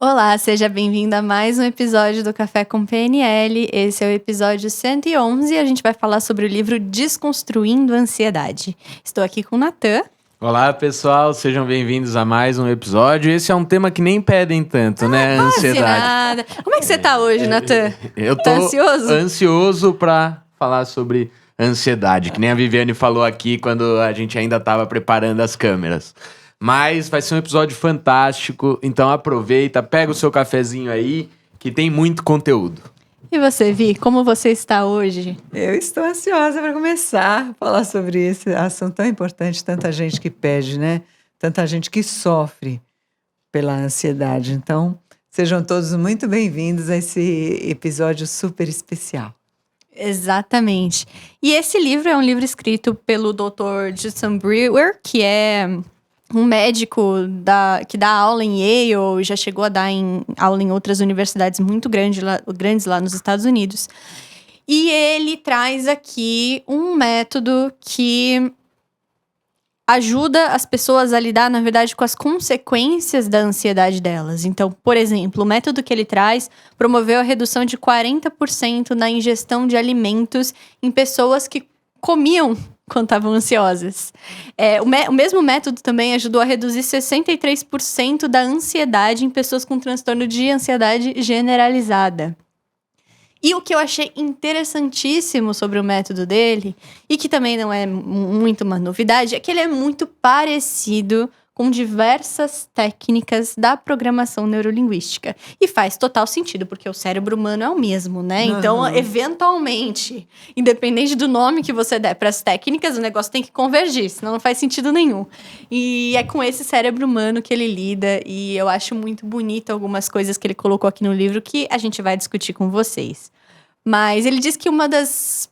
Olá, seja bem-vindo a mais um episódio do Café com PNL. Esse é o episódio 111 e a gente vai falar sobre o livro Desconstruindo a Ansiedade. Estou aqui com o Natan. Olá, pessoal, sejam bem-vindos a mais um episódio. Esse é um tema que nem pedem tanto, né? Ansiedade. Nada. Como é que você tá hoje, Natan? Eu tô Tá ansioso? ansioso pra falar sobre ansiedade, que nem a Viviane falou aqui quando a gente ainda tava preparando as câmeras. Mas vai ser um episódio fantástico, então aproveita, pega o seu cafezinho aí, que tem muito conteúdo. E você, Vi, como você está hoje? Eu estou ansiosa para começar a falar sobre esse assunto tão importante, tanta gente que pede, né? Tanta gente que sofre pela ansiedade. Então, sejam todos muito bem-vindos a esse episódio super especial. Exatamente. E esse livro é um livro escrito pelo Dr. Judson Brewer, que é um médico que dá aula em Yale, já chegou a dar aula em outras universidades muito grandes lá nos Estados Unidos. E ele traz aqui um método que ajuda as pessoas a lidar, na verdade, com as consequências da ansiedade delas. Então, por exemplo, o método que ele traz promoveu a redução de 40% na ingestão de alimentos em pessoas que comiam quando estavam ansiosas. O mesmo método também ajudou a reduzir 63% da ansiedade em pessoas com transtorno de ansiedade generalizada. E o que eu achei interessantíssimo sobre o método dele, e que também não é muito uma novidade, é que ele é muito parecido com diversas técnicas da programação neurolinguística. E faz total sentido, porque o cérebro humano é o mesmo, né? Uhum. Então, eventualmente, independente do nome que você der para as técnicas, o negócio tem que convergir, senão não faz sentido nenhum. E é com esse cérebro humano que ele lida, e eu acho muito bonito algumas coisas que ele colocou aqui no livro que a gente vai discutir com vocês. Mas ele diz que um dos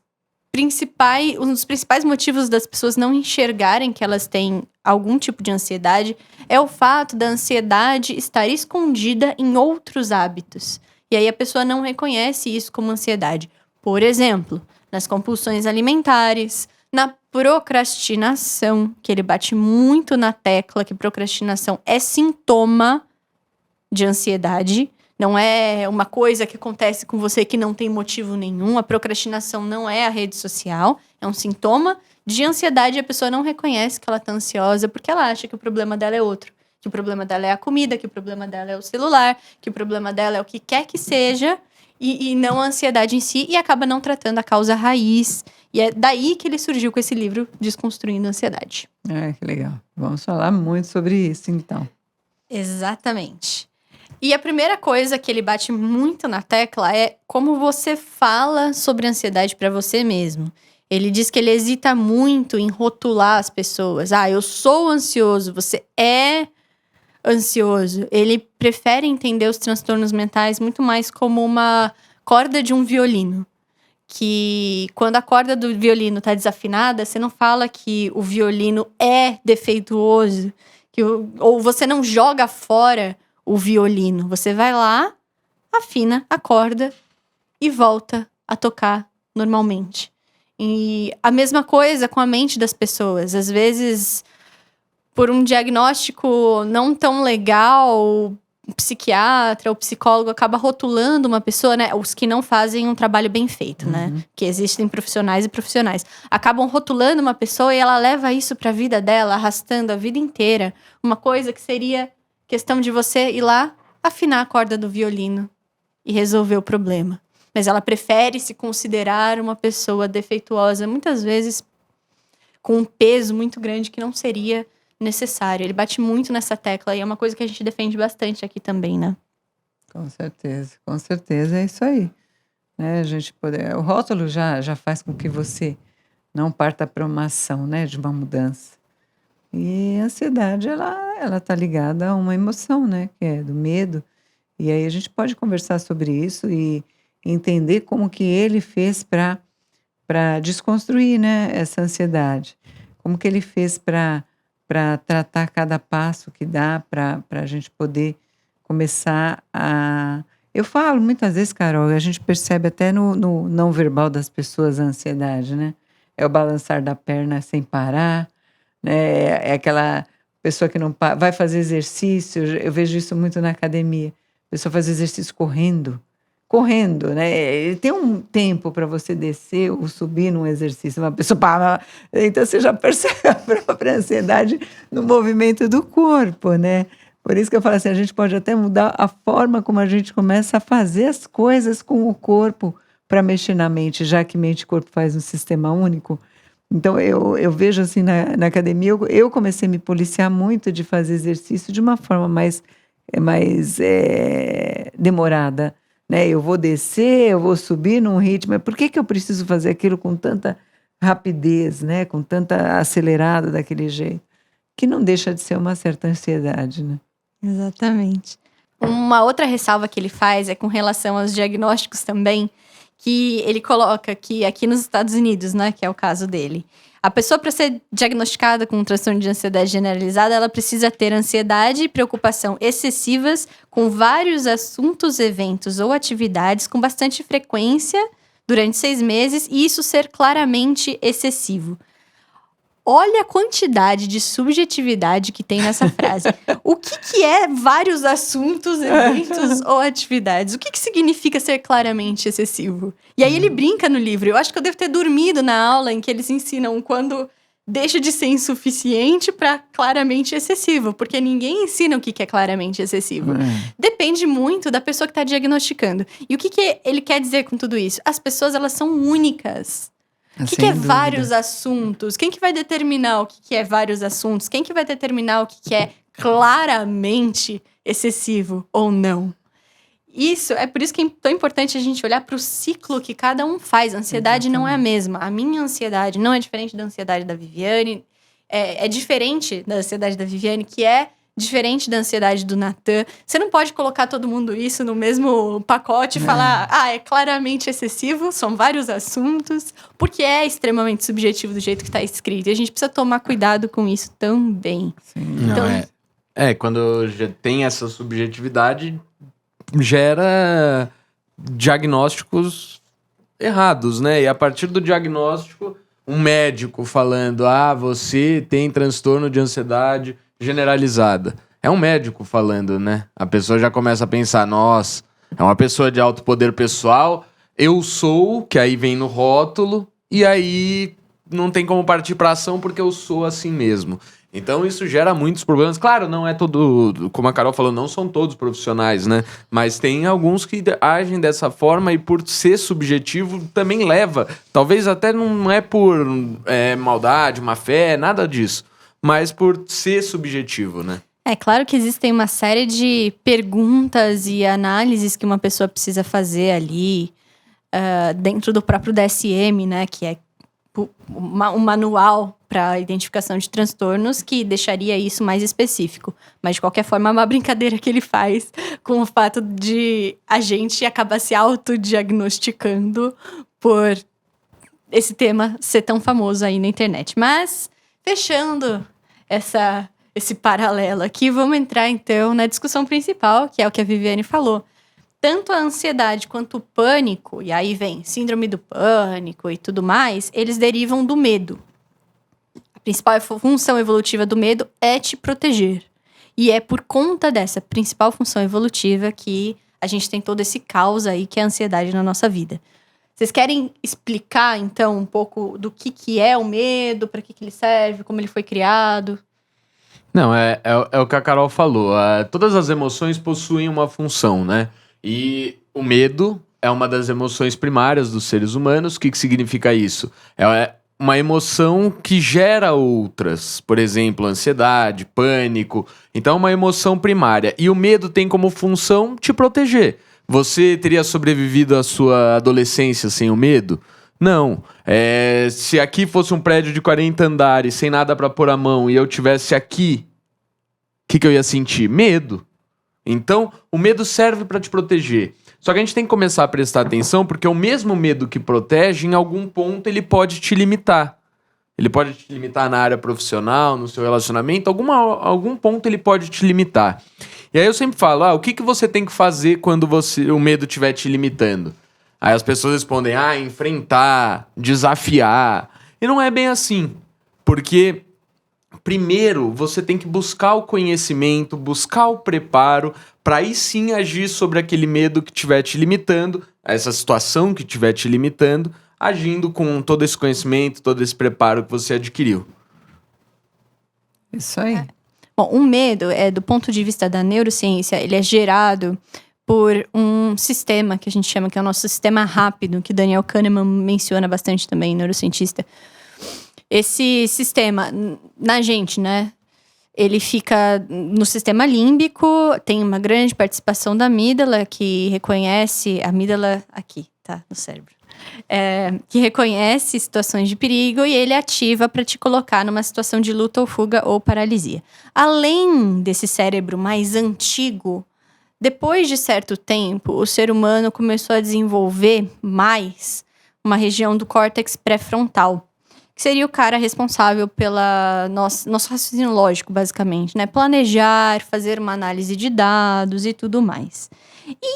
principais motivos das pessoas não enxergarem que elas têm algum tipo de ansiedade é o fato da ansiedade estar escondida em outros hábitos. E aí a pessoa não reconhece isso como ansiedade. Por exemplo, nas compulsões alimentares, na procrastinação, que ele bate muito na tecla que procrastinação é sintoma de ansiedade. Não é uma coisa que acontece com você que não tem motivo nenhum. A procrastinação não é a rede social. É um sintoma de ansiedade e a pessoa não reconhece que ela está ansiosa porque ela acha que o problema dela é outro. Que o problema dela é a comida, que o problema dela é o celular, que o problema dela é o que quer que seja e não a ansiedade em si, e acaba não tratando a causa raiz. E é daí que ele surgiu com esse livro, Desconstruindo a Ansiedade. Que legal. Vamos falar muito sobre isso, então. Exatamente. E a primeira coisa que ele bate muito na tecla é como você fala sobre ansiedade para você mesmo. Ele diz que ele hesita muito em rotular as pessoas. Eu sou ansioso, você é ansioso. Ele prefere entender os transtornos mentais muito mais como uma corda de um violino. Que quando a corda do violino tá desafinada, você não fala que o violino é defeituoso, ou você não joga fora o violino. Você vai lá, afina a corda e volta a tocar normalmente. E a mesma coisa com a mente das pessoas. Às vezes, por um diagnóstico não tão legal, o psiquiatra ou psicólogo acaba rotulando uma pessoa, né? Os que não fazem um trabalho bem feito, né? Porque existem profissionais e profissionais. Acabam rotulando uma pessoa e ela leva isso pra vida dela, arrastando a vida inteira. Uma coisa que seria questão de você ir lá, afinar a corda do violino e resolver o problema. Mas ela prefere se considerar uma pessoa defeituosa, muitas vezes com um peso muito grande que não seria necessário. Ele bate muito nessa tecla e é uma coisa que a gente defende bastante aqui também, né? Com certeza é isso aí. Né? O rótulo já faz com que você não parta para uma ação, né, de uma mudança. E a ansiedade, ela tá ligada a uma emoção, né, que é do medo. E aí a gente pode conversar sobre isso e entender como que ele fez para desconstruir, né, essa ansiedade. Como que ele fez para tratar cada passo que dá para a gente poder começar a... Eu falo muitas vezes, Carol, e a gente percebe até no não verbal das pessoas a ansiedade, né? É o balançar da perna sem parar, né? É aquela pessoa que não vai fazer exercício, eu vejo isso muito na academia. A pessoa faz exercício correndo, né? Tem um tempo para você descer ou subir num exercício. Uma pessoa para, então você já percebe a própria ansiedade no movimento do corpo, né? Por isso que eu falo assim, a gente pode até mudar a forma como a gente começa a fazer as coisas com o corpo para mexer na mente, já que mente e corpo faz um sistema único. Então, eu vejo assim, na academia, eu comecei a me policiar muito de fazer exercício de uma forma mais demorada, né? Eu vou descer, eu vou subir num ritmo. Mas por que eu preciso fazer aquilo com tanta rapidez, né? Com tanta acelerada daquele jeito? Que não deixa de ser uma certa ansiedade, né? Exatamente. Uma outra ressalva que ele faz é com relação aos diagnósticos também, que ele coloca que aqui nos Estados Unidos, né, que é o caso dele, a pessoa, para ser diagnosticada com um transtorno de ansiedade generalizada, ela precisa ter ansiedade e preocupação excessivas com vários assuntos, eventos ou atividades com bastante frequência durante 6 meses, e isso ser claramente excessivo. Olha a quantidade de subjetividade que tem nessa frase. O que é vários assuntos, eventos ou atividades? O que significa ser claramente excessivo? E aí ele brinca no livro. Eu acho que eu devo ter dormido na aula em que eles ensinam quando deixa de ser insuficiente para claramente excessivo. Porque ninguém ensina o que é claramente excessivo. Depende muito da pessoa que está diagnosticando. E o que ele quer dizer com tudo isso? As pessoas, elas são únicas. O que é vários assuntos? Quem que vai determinar o que é vários assuntos? Quem que vai determinar o que é claramente excessivo ou não? Isso, é por isso que é tão importante a gente olhar para o ciclo que cada um faz. A ansiedade não é a mesma. A minha ansiedade não é diferente da ansiedade da Viviane. É diferente da ansiedade da Viviane, que é diferente da ansiedade do Natan. Você não pode colocar todo mundo isso no mesmo pacote e falar, é claramente excessivo, são vários assuntos, porque é extremamente subjetivo do jeito que está escrito. E a gente precisa tomar cuidado com isso também. Sim. Então, quando já tem essa subjetividade, gera diagnósticos errados, né? E a partir do diagnóstico, um médico falando, você tem transtorno de ansiedade generalizada. É um médico falando, né? A pessoa já começa a pensar, nossa, é uma pessoa de alto poder pessoal, eu sou, que aí vem no rótulo, e aí não tem como partir para ação porque eu sou assim mesmo. Então isso gera muitos problemas. Claro, não é todo, como a Carol falou, não são todos profissionais, né? Mas tem alguns que agem dessa forma e por ser subjetivo também leva. Talvez até não é por maldade, má fé, nada disso. Mas por ser subjetivo, né? É claro que existem uma série de perguntas e análises que uma pessoa precisa fazer ali dentro do próprio DSM, né? Que é um manual para identificação de transtornos que deixaria isso mais específico. Mas, de qualquer forma, é uma brincadeira que ele faz com o fato de a gente acabar se autodiagnosticando por esse tema ser tão famoso aí na internet. Mas, fechando esse paralelo aqui, vamos entrar, então, na discussão principal, que é o que a Viviane falou. Tanto a ansiedade quanto o pânico, e aí vem síndrome do pânico e tudo mais, eles derivam do medo. A principal função evolutiva do medo é te proteger. E é por conta dessa principal função evolutiva que a gente tem todo esse caos aí que é a ansiedade na nossa vida. Vocês querem explicar, então, um pouco do que é o medo, para que ele serve, como ele foi criado? Não, é o que a Carol falou. Todas as emoções possuem uma função, né? E o medo é uma das emoções primárias dos seres humanos. O que significa isso? É uma emoção que gera outras. Por exemplo, ansiedade, pânico. Então, é uma emoção primária. E o medo tem como função te proteger. Você teria sobrevivido à sua adolescência sem o medo? Não. Se aqui fosse um prédio de 40 andares, sem nada pra pôr a mão, e eu tivesse aqui, o que eu ia sentir? Medo. Então, o medo serve pra te proteger. Só que a gente tem que começar a prestar atenção, porque o mesmo medo que protege, em algum ponto, ele pode te limitar. Ele pode te limitar na área profissional, no seu relacionamento, algum ponto ele pode te limitar. E aí eu sempre falo, o que você tem que fazer quando o medo estiver te limitando? Aí as pessoas respondem, enfrentar, desafiar. E não é bem assim. Porque, primeiro, você tem que buscar o conhecimento, buscar o preparo para aí sim agir sobre aquele medo que estiver te limitando, essa situação que estiver te limitando, agindo com todo esse conhecimento, todo esse preparo que você adquiriu. Isso aí. Bom, o medo, do ponto de vista da neurociência, ele é gerado por um sistema que a gente chama, que é o nosso sistema rápido, que Daniel Kahneman menciona bastante também, neurocientista. Esse sistema, na gente, né? Ele fica no sistema límbico, tem uma grande participação da amígdala, que reconhece... A amígdala aqui, tá? No cérebro. Que reconhece situações de perigo e ele ativa para te colocar numa situação de luta ou fuga ou paralisia. Além desse cérebro mais antigo, depois de certo tempo, o ser humano começou a desenvolver mais uma região do córtex pré-frontal, que seria o cara responsável pela nosso raciocínio lógico, basicamente, né? Planejar, fazer uma análise de dados e tudo mais.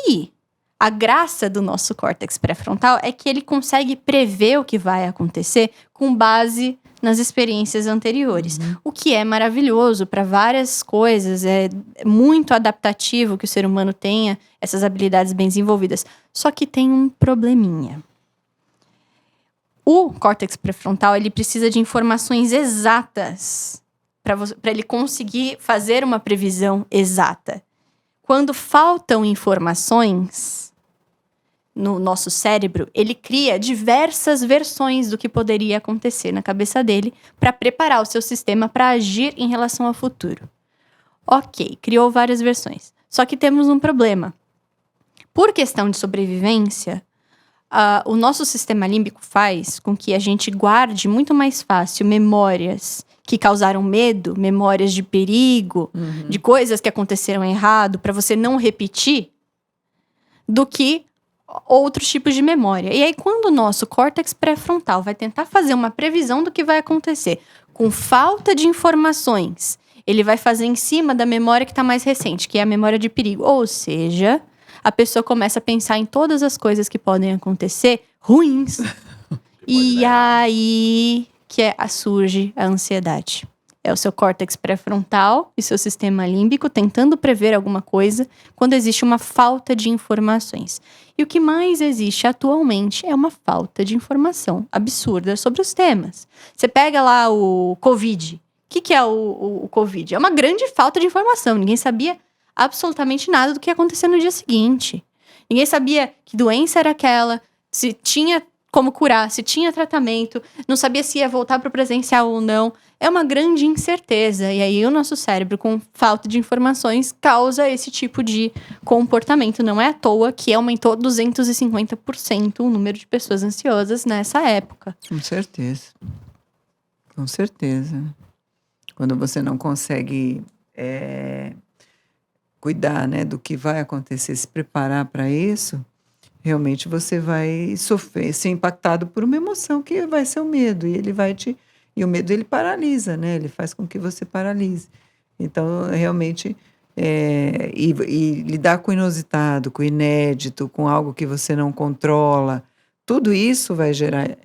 E a graça do nosso córtex pré-frontal é que ele consegue prever o que vai acontecer com base nas experiências anteriores. O que é maravilhoso para várias coisas, é muito adaptativo que o ser humano tenha essas habilidades bem desenvolvidas. Só que tem um probleminha. O córtex pré-frontal, ele precisa de informações exatas para ele conseguir fazer uma previsão exata. Quando faltam informações no nosso cérebro, ele cria diversas versões do que poderia acontecer na cabeça dele para preparar o seu sistema para agir em relação ao futuro. Ok, criou várias versões. Só que temos um problema. Por questão de sobrevivência, o nosso sistema límbico faz com que a gente guarde muito mais fácil memórias que causaram medo, memórias de perigo, de coisas que aconteceram errado, para você não repetir, do que outros tipos de memória. E aí, quando o nosso córtex pré-frontal vai tentar fazer uma previsão do que vai acontecer, com falta de informações, ele vai fazer em cima da memória que está mais recente, que é a memória de perigo. Ou seja, a pessoa começa a pensar em todas as coisas que podem acontecer ruins. E aí que surge a ansiedade. É o seu córtex pré-frontal e seu sistema límbico tentando prever alguma coisa quando existe uma falta de informações. E o que mais existe atualmente é uma falta de informação absurda sobre os temas. Você pega lá o Covid. O que é o Covid? É uma grande falta de informação. Ninguém sabia absolutamente nada do que ia acontecer no dia seguinte. Ninguém sabia que doença era aquela, se tinha como curar, se tinha tratamento, não sabia se ia voltar para o presencial ou não. É uma grande incerteza. E aí o nosso cérebro, com falta de informações, causa esse tipo de comportamento. Não é à toa que aumentou 250% o número de pessoas ansiosas nessa época. Com certeza. Com certeza. Quando você não consegue cuidar, né, do que vai acontecer, se preparar para isso, realmente você vai sofrer, ser impactado por uma emoção que vai ser o medo. E ele vai e o medo, ele paralisa, né? Ele faz com que você paralise. Então, realmente, e lidar com o inusitado, com o inédito, com algo que você não controla, tudo isso vai gerar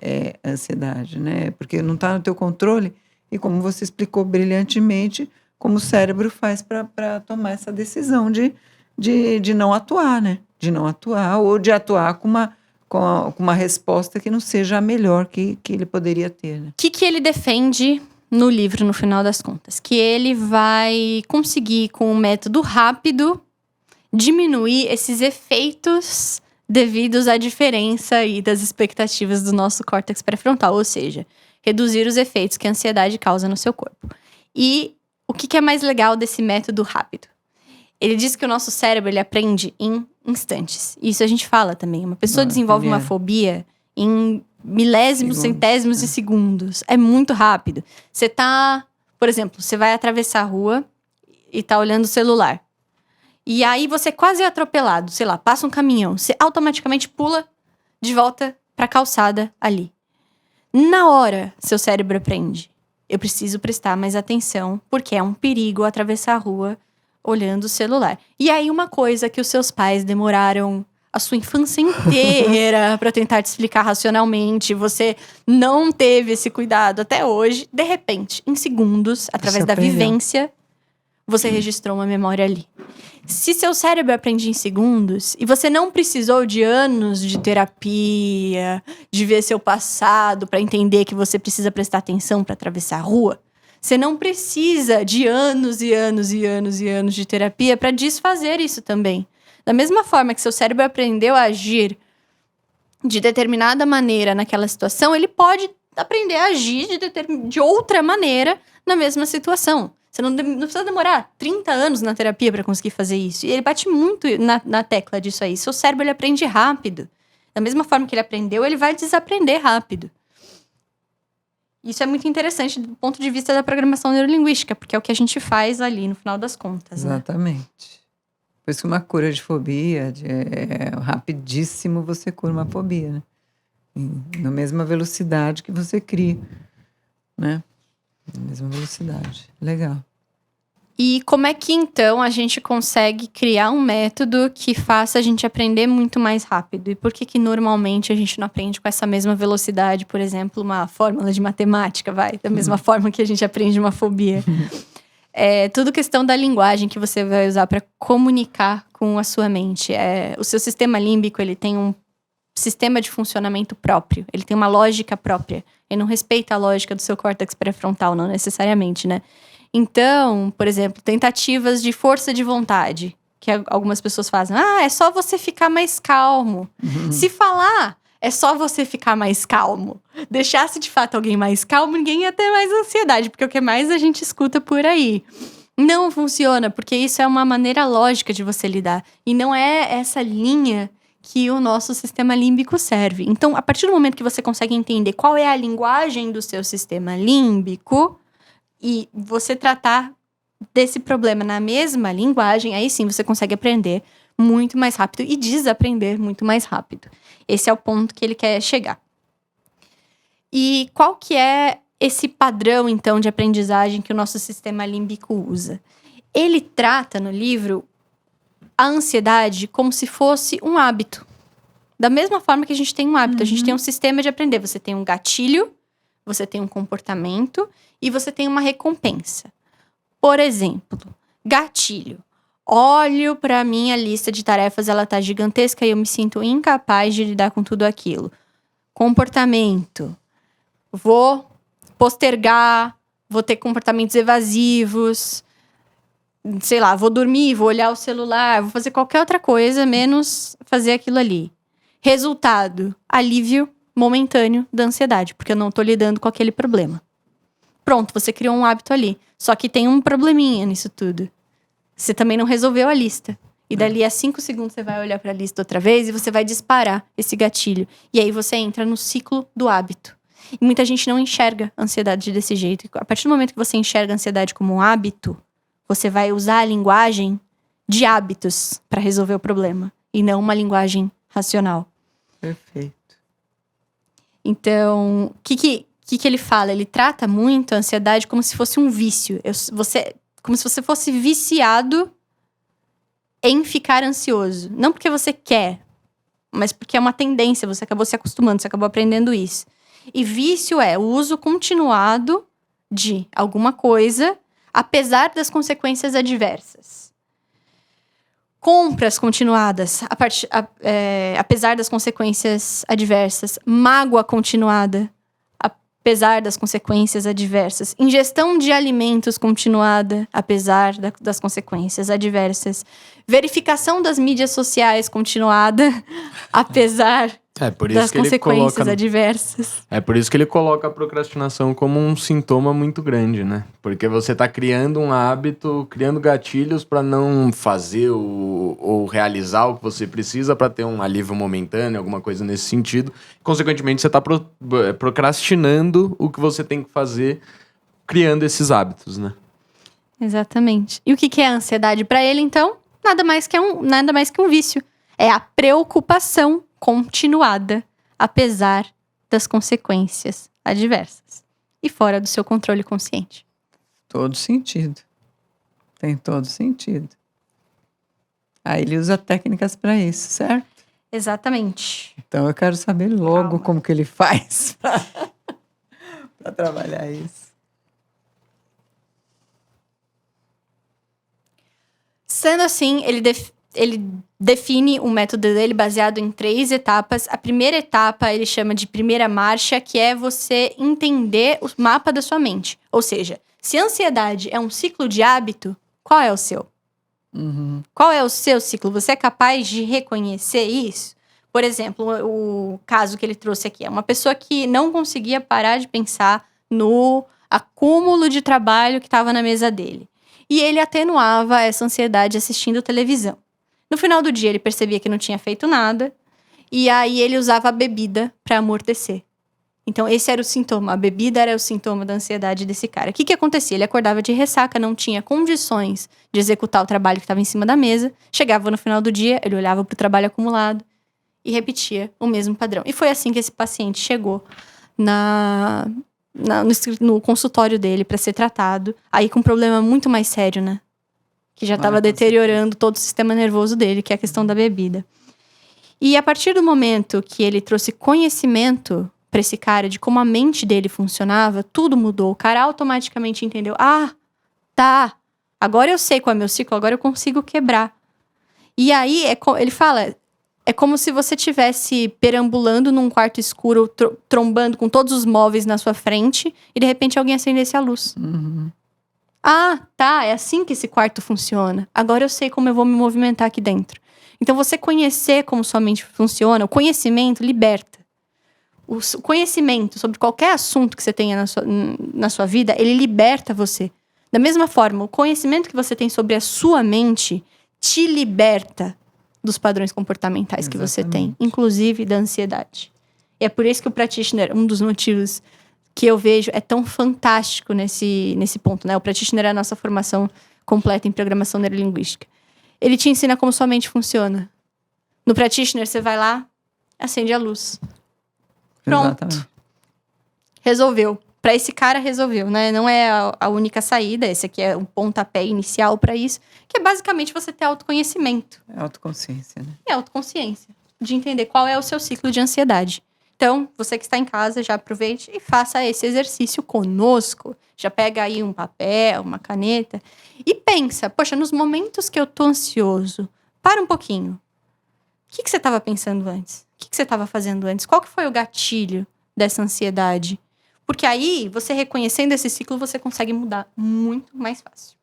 ansiedade, né? Porque não está no teu controle. E como você explicou brilhantemente, como o cérebro faz para tomar essa decisão de não atuar, né? De não atuar ou de atuar com uma resposta que não seja a melhor que ele poderia ter, né? O que ele defende no livro, no final das contas? Que ele vai conseguir, com um método rápido, diminuir esses efeitos devidos à diferença aí das expectativas do nosso córtex pré-frontal, ou seja, reduzir os efeitos que a ansiedade causa no seu corpo. E o que é mais legal desse método rápido? Ele diz que o nosso cérebro, ele aprende em instantes. Isso a gente fala também. Uma pessoa desenvolve uma fobia em milésimos, centésimos de segundos. É muito rápido. Você tá... Por exemplo, você vai atravessar a rua e tá olhando o celular. E aí você quase é atropelado. Sei lá, passa um caminhão. Você automaticamente pula de volta pra calçada ali. Na hora, seu cérebro aprende. Eu preciso prestar mais atenção, porque é um perigo atravessar a rua olhando o celular. E aí, uma coisa que os seus pais demoraram a sua infância inteira para tentar te explicar racionalmente, você não teve esse cuidado até hoje, de repente, em segundos, através da vivência, você registrou uma memória ali. Se seu cérebro aprende em segundos e você não precisou de anos de terapia, de ver seu passado para entender que você precisa prestar atenção para atravessar a rua, você não precisa de anos e anos e anos e anos de terapia para desfazer isso também. Da mesma forma que seu cérebro aprendeu a agir de determinada maneira naquela situação, ele pode aprender a agir de outra maneira na mesma situação. Você não precisa demorar 30 anos na terapia para conseguir fazer isso. E ele bate muito na tecla disso aí. Seu cérebro, ele aprende rápido. Da mesma forma que ele aprendeu, ele vai desaprender rápido. Isso é muito interessante do ponto de vista da programação neurolinguística, porque é o que a gente faz ali no final das contas. Exatamente. Por isso que uma cura de fobia, rapidíssimo você cura uma fobia, né? Na mesma velocidade que você cria, né? Na mesma velocidade. Legal. E como é que, então, a gente consegue criar um método que faça a gente aprender muito mais rápido? E por que normalmente a gente não aprende com essa mesma velocidade, por exemplo, uma fórmula de matemática, da mesma forma que a gente aprende uma fobia? É tudo questão da linguagem que você vai usar para comunicar com a sua mente. O seu sistema límbico, ele tem um sistema de funcionamento próprio. Ele tem uma lógica própria. Ele não respeita a lógica do seu córtex pré-frontal, não necessariamente, né? Então, por exemplo, tentativas de força de vontade, que algumas pessoas fazem. É só você ficar mais calmo. Se falar, é só você ficar mais calmo. Deixasse de fato alguém mais calmo, ninguém ia ter mais ansiedade, porque o que mais a gente escuta por aí. Não funciona, porque isso é uma maneira lógica de você lidar. E não é essa linha que o nosso sistema límbico serve. Então, a partir do momento que você consegue entender qual é a linguagem do seu sistema límbico e você tratar desse problema na mesma linguagem, aí sim você consegue aprender muito mais rápido e desaprender muito mais rápido. Esse é o ponto que ele quer chegar. E qual que é esse padrão, então, de aprendizagem que o nosso sistema límbico usa? Ele trata no livro a ansiedade como se fosse um hábito. Da mesma forma que a gente tem um hábito, a gente tem um sistema de aprender. Você tem um gatilho, você tem um comportamento e você tem uma recompensa. Por exemplo, gatilho. Olho para a minha lista de tarefas, ela tá gigantesca e eu me sinto incapaz de lidar com tudo aquilo. Comportamento. Vou postergar, vou ter comportamentos evasivos, sei lá, vou dormir, vou olhar o celular, vou fazer qualquer outra coisa, menos fazer aquilo ali. Resultado, alívio momentâneo da ansiedade, porque eu não tô lidando com aquele problema. Pronto, você criou um hábito ali. Só que tem um probleminha nisso tudo. Você também não resolveu a lista. E dali a 5 segundos você vai olhar para a lista outra vez e você vai disparar esse gatilho. E aí você entra no ciclo do hábito. E muita gente não enxerga a ansiedade desse jeito. A partir do momento que você enxerga a ansiedade como um hábito, você vai usar a linguagem de hábitos para resolver o problema. E não uma linguagem racional. Perfeito. Então, o que ele fala? Ele trata muito a ansiedade como se fosse um vício. Como se você fosse viciado em ficar ansioso. Não porque você quer, mas porque é uma tendência. Você acabou se acostumando, você acabou aprendendo isso. E vício é o uso continuado de alguma coisa, apesar das consequências adversas. Compras continuadas, apesar das consequências adversas. Mágoa continuada, apesar das consequências adversas. Ingestão de alimentos continuada, apesar das consequências adversas. Verificação das mídias sociais continuada, apesar das consequências adversas. É por isso que ele coloca a procrastinação como um sintoma muito grande, né? Porque você tá criando um hábito, criando gatilhos para não fazer ou realizar o que você precisa para ter um alívio momentâneo, alguma coisa nesse sentido. Consequentemente, você tá procrastinando o que você tem que fazer, criando esses hábitos, né? Exatamente. E o que é a ansiedade para ele, então? Nada mais que um vício. É a preocupação continuada, apesar das consequências adversas. E fora do seu controle consciente. Todo sentido. Tem todo sentido. Aí ele usa técnicas para isso, certo? Exatamente. Então eu quero saber logo como que ele faz para trabalhar isso. Sendo assim, ele define o método dele baseado em 3 etapas. A primeira etapa ele chama de primeira marcha, que é você entender o mapa da sua mente. Ou seja, se a ansiedade é um ciclo de hábito, qual é o seu? Qual é o seu ciclo? Você é capaz de reconhecer isso? Por exemplo, o caso que ele trouxe aqui é uma pessoa que não conseguia parar de pensar no acúmulo de trabalho que estava na mesa dele. E ele atenuava essa ansiedade assistindo televisão. No final do dia, ele percebia que não tinha feito nada. E aí, ele usava a bebida para amortecer. Então, esse era o sintoma. A bebida era o sintoma da ansiedade desse cara. O que acontecia? Ele acordava de ressaca, não tinha condições de executar o trabalho que estava em cima da mesa. Chegava no final do dia, ele olhava para o trabalho acumulado e repetia o mesmo padrão. E foi assim que esse paciente chegou no consultório dele para ser tratado. Aí com um problema muito mais sério, né? Que já estava deteriorando todo o sistema nervoso dele, que é a questão da bebida. E a partir do momento que ele trouxe conhecimento para esse cara de como a mente dele funcionava, tudo mudou. O cara automaticamente entendeu. Ah, tá. Agora eu sei qual é o meu ciclo, agora eu consigo quebrar. E aí, ele fala... É como se você estivesse perambulando num quarto escuro, trombando com todos os móveis na sua frente, e de repente alguém acendesse a luz. Ah, tá, é assim que esse quarto funciona. Agora eu sei como eu vou me movimentar aqui dentro. Então, você conhecer como sua mente funciona, o conhecimento liberta. O conhecimento sobre qualquer assunto que você tenha na sua vida, ele liberta você. Da mesma forma, o conhecimento que você tem sobre a sua mente te liberta dos padrões comportamentais que você tem, inclusive da ansiedade. E é por isso que o practitioner, um dos motivos que eu vejo, é tão fantástico nesse ponto, né? O practitioner é a nossa formação completa em programação neurolinguística. Ele te ensina como sua mente funciona. No practitioner, você vai lá, acende a luz. Pronto. Exatamente. Resolveu. Para esse cara, resolveu, né? Não é a única saída. Esse aqui é um pontapé inicial para isso. Que é basicamente você ter autoconhecimento. É autoconsciência, né? É autoconsciência. De entender qual é o seu ciclo de ansiedade. Então, você que está em casa, já aproveite e faça esse exercício conosco. Já pega aí um papel, uma caneta. E pensa, poxa, nos momentos que eu tô ansioso, para um pouquinho. O que você estava pensando antes? O que você estava fazendo antes? Qual que foi o gatilho dessa ansiedade? Porque aí, você reconhecendo esse ciclo, você consegue mudar muito mais fácil.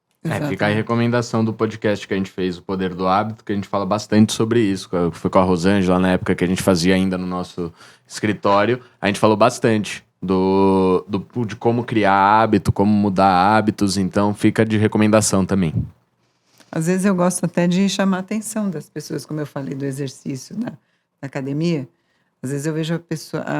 Fica a recomendação do podcast que a gente fez, O Poder do Hábito, que a gente fala bastante sobre isso. Foi com a Rosângela, na época que a gente fazia ainda no nosso escritório. A gente falou bastante de como criar hábito, como mudar hábitos. Então, fica de recomendação também. Às vezes eu gosto até de chamar a atenção das pessoas, como eu falei do exercício na academia. Às vezes eu vejo a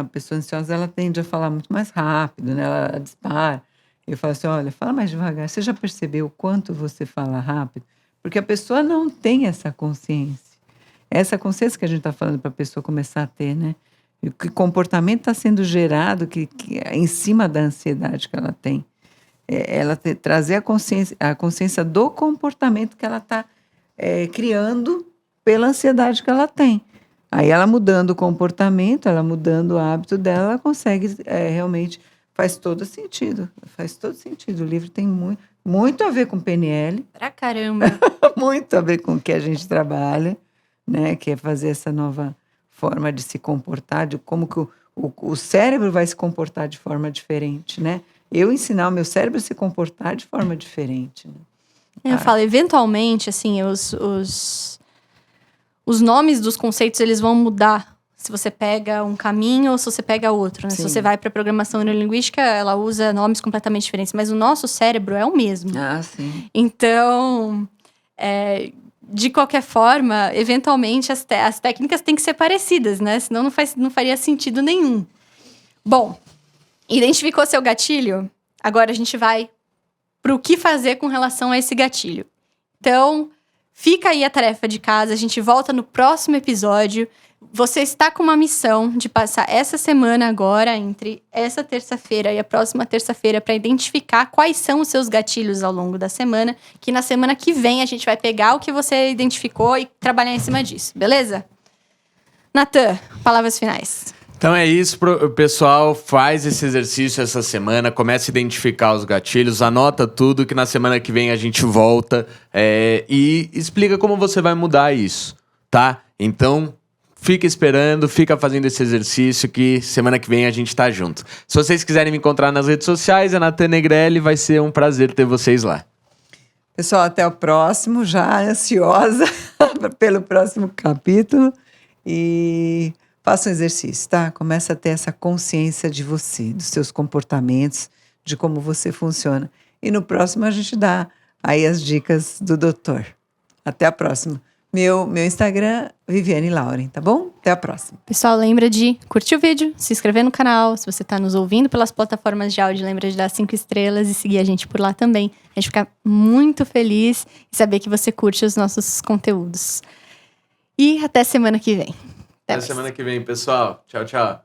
pessoa ansiosa, ela tende a falar muito mais rápido, né? Ela dispara. Eu falo assim, olha, fala mais devagar. Você já percebeu o quanto você fala rápido? Porque a pessoa não tem essa consciência. Essa consciência que a gente está falando para a pessoa começar a ter, né? E que comportamento está sendo gerado que em cima da ansiedade que ela tem. Ela trazer a consciência do comportamento que ela está criando pela ansiedade que ela tem. Aí ela mudando o comportamento, ela mudando o hábito dela, ela consegue realmente... Faz todo sentido. O livro tem muito a ver com PNL. Pra caramba. Muito a ver com o que a gente trabalha, né? Que é fazer essa nova forma de se comportar, de como que o cérebro vai se comportar de forma diferente, né? Eu ensinar o meu cérebro a se comportar de forma diferente. Né? Eu falo, eventualmente, assim, os nomes dos conceitos, eles vão mudar. Se você pega um caminho ou se você pega outro. Né? Se você vai para a programação neurolinguística, ela usa nomes completamente diferentes. Mas o nosso cérebro é o mesmo. Ah, sim. Então, de qualquer forma, eventualmente as técnicas têm que ser parecidas, né? Senão não faria sentido nenhum. Bom, identificou seu gatilho? Agora a gente vai para o que fazer com relação a esse gatilho. Então, fica aí a tarefa de casa. A gente volta no próximo episódio. Você está com uma missão de passar essa semana agora, entre essa terça-feira e a próxima terça-feira, para identificar quais são os seus gatilhos ao longo da semana, que na semana que vem a gente vai pegar o que você identificou e trabalhar em cima disso, beleza? Natan, palavras finais. Então é isso, pessoal. Faz esse exercício essa semana. Comece a identificar os gatilhos. Anota tudo que na semana que vem a gente volta e explica como você vai mudar isso, tá? Então, fica esperando, fica fazendo esse exercício que semana que vem a gente tá junto. Se vocês quiserem me encontrar nas redes sociais, é Natan Negrelli. Vai ser um prazer ter vocês lá. Pessoal, até o próximo. Já ansiosa pelo próximo capítulo. E faça um exercício, tá? Começa a ter essa consciência de você, dos seus comportamentos, de como você funciona. E no próximo a gente dá aí as dicas do doutor. Até a próxima. Meu Instagram, Viviane Lauren, tá bom? Até a próxima. Pessoal, lembra de curtir o vídeo, se inscrever no canal. Se você tá nos ouvindo pelas plataformas de áudio, lembra de dar 5 estrelas e seguir a gente por lá também. A gente fica muito feliz em saber que você curte os nossos conteúdos. E até semana que vem. Até semana que vem, pessoal. Tchau, tchau.